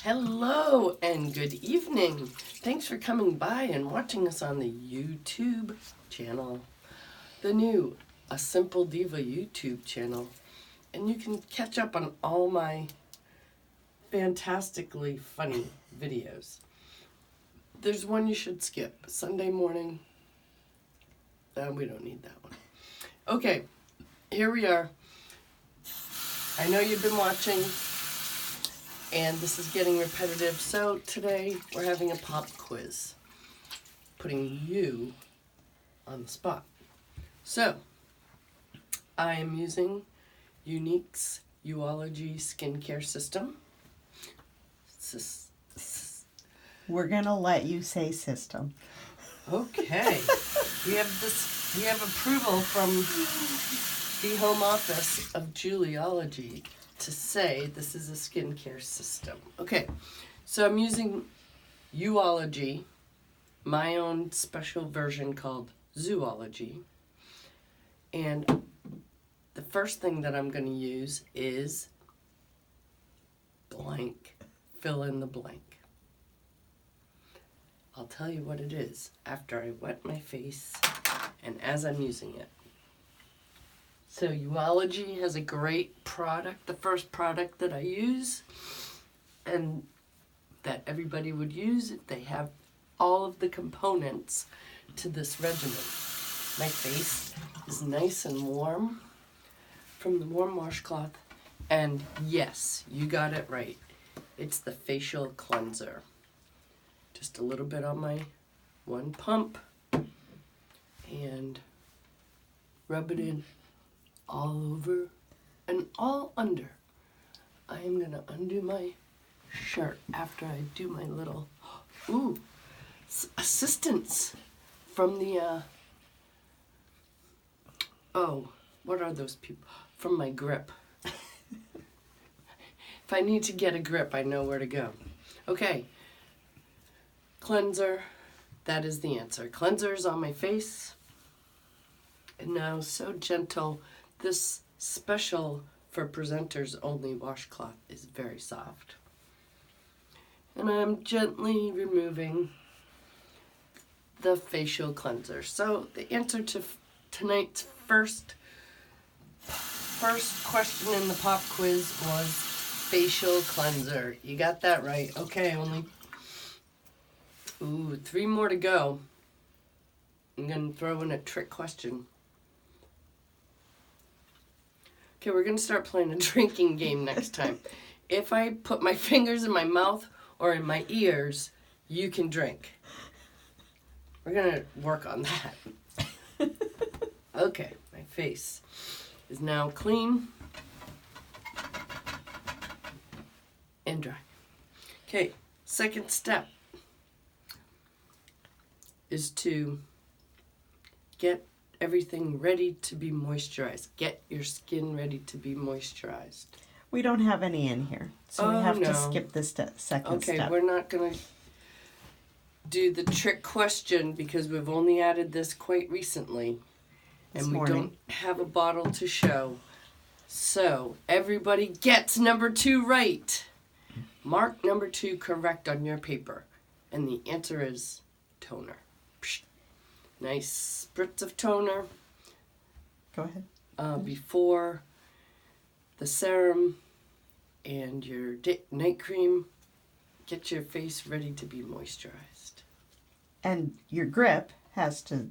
Hello and good evening. Thanks for coming by and watching us on the YouTube channel, the new ASimpleDiva YouTube channel. And you can catch up on all my fantastically funny videos. There's one you should skip, Sunday morning. We don't need that one. Okay, here we are. I know you've been watching. And this is getting repetitive, so today we're having a pop quiz, putting you on the spot. So, I am using Younique's Youology skincare system. We're gonna let you say system. Okay, we have approval from the home office of Youology to say this is a skincare system. Okay, so I'm using Youology, my own special version called Zoology. And the first thing that I'm going to use is blank. Fill in the blank. I'll tell you what it is after I wet my face and as I'm using it. So Youology has a great product, the first product that I use and that everybody would use if they have all of the components to this regimen. My face is nice and warm from the warm washcloth, and yes, you got it right. It's the facial cleanser. Just a little bit on my one pump and rub it in. All over and all under. I am going to undo my shirt after I do my little, assistance from the, what are those people? From my grip. If I need to get a grip, I know where to go. Okay, cleanser, that is the answer. Cleanser is on my face. And now, so gentle. This special for presenters only washcloth is very soft. And I'm gently removing the facial cleanser. So the answer to tonight's first question in the pop quiz was facial cleanser. You got that right. Okay, only 3 more to go. I'm going to throw in a trick question. Okay, we're going to start playing a drinking game next time. If I put my fingers in my mouth or in my ears, you can drink. We're going to work on that. Okay, my face is now clean and dry. Okay, second step is to get everything ready to be moisturized. Get your skin ready to be moisturized. We don't have any in here, so we have to skip this second step. Okay, we're not going to do the trick question because we've only added this quite recently. And we don't have a bottle to show. So, everybody gets number 2 right. Mark number 2 correct on your paper. And the answer is toner. Psh. Nice spritz of toner. Go ahead. Before the serum and your night cream. Get your face ready to be moisturized. And your grip has to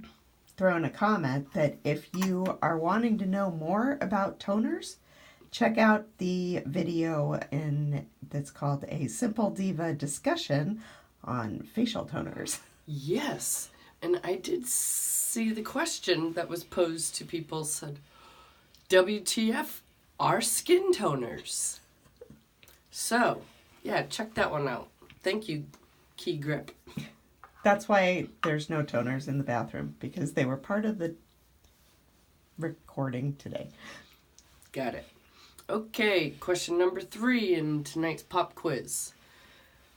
throw in a comment that if you are wanting to know more about toners, check out the video that's called A Simple Diva Discussion on facial toners. Yes. And I did see the question that was posed to people said, WTF are skin toners? So, yeah, check that one out. Thank you, Key Grip. That's why there's no toners in the bathroom, because they were part of the recording today. Got it. Okay, question number 3 in tonight's pop quiz.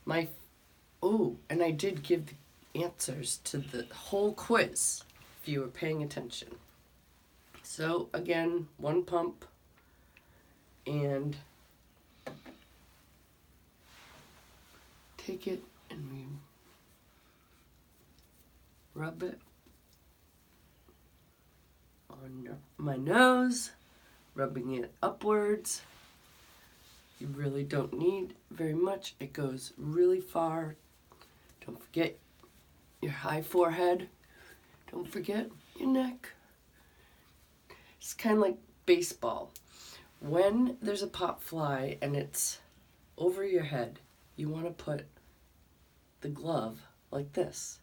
And I did give the answers to the whole quiz, if you were paying attention. So, again, one pump, and take it and we rub it on my nose, rubbing it upwards. You really don't need very much. It goes really far. Don't forget your high forehead. Don't forget your neck. It's kind of like baseball. When there's a pop fly and it's over your head, you want to put the glove like this.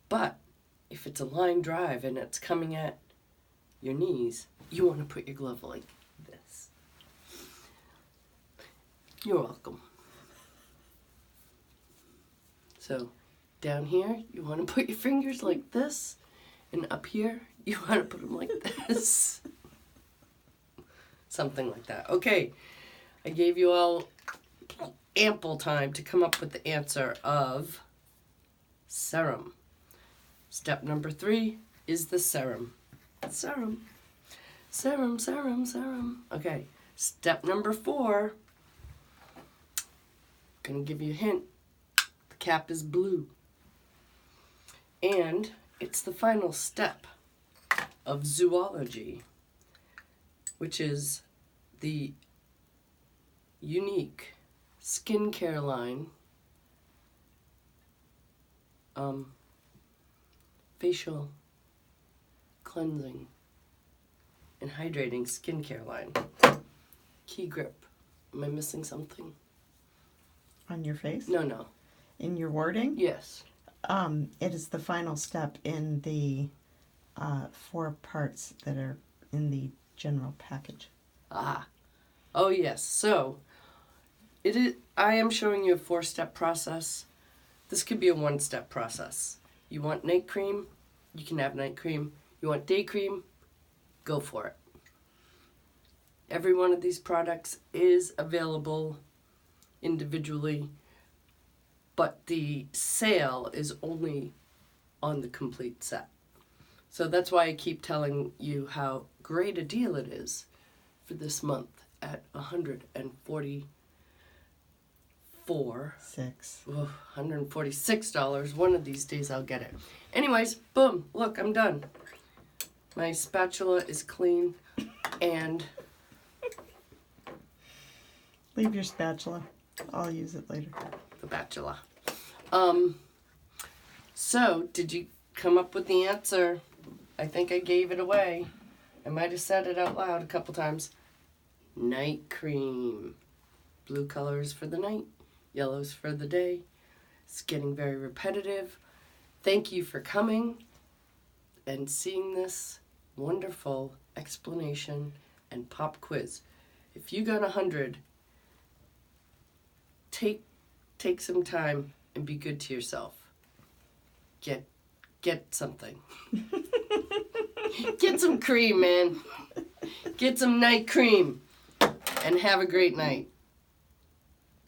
But if it's a line drive and it's coming at your knees, you want to put your glove like this. You're welcome. So down here, you want to put your fingers like this, and up here, you want to put them like this. Something like that. Okay, I gave you all ample time to come up with the answer of serum. Step number 3 is the serum. Serum. Serum, serum, serum. Okay, step number 4. Gonna give you a hint. The cap is blue. And it's the final step of zoology, which is the Younique skincare line, facial cleansing and hydrating skincare line. Key grip. Am I missing something? On your face? No. In your wording? Yes. It is the final step in the 4 parts that are in the general package. Ah. Oh, yes. So, it is. I am showing you a 4-step process. This could be a 1-step process. You want night cream? You can have night cream. You want day cream? Go for it. Every one of these products is available individually, but the sale is only on the complete set. So that's why I keep telling you how great a deal it is for this month at $146. One of these days I'll get it. Anyways, boom, look, I'm done. My spatula is clean and... Leave your spatula. I'll use it later. The spatula. So, did you come up with the answer? I think I gave it away. I might have said it out loud a couple times. Night cream. Blue colors for the night, yellows for the day. It's getting very repetitive. Thank you for coming and seeing this wonderful explanation and pop quiz. If you got 100, take some time and be good to yourself. Get something. Get some cream, man. Get some night cream. And have a great night.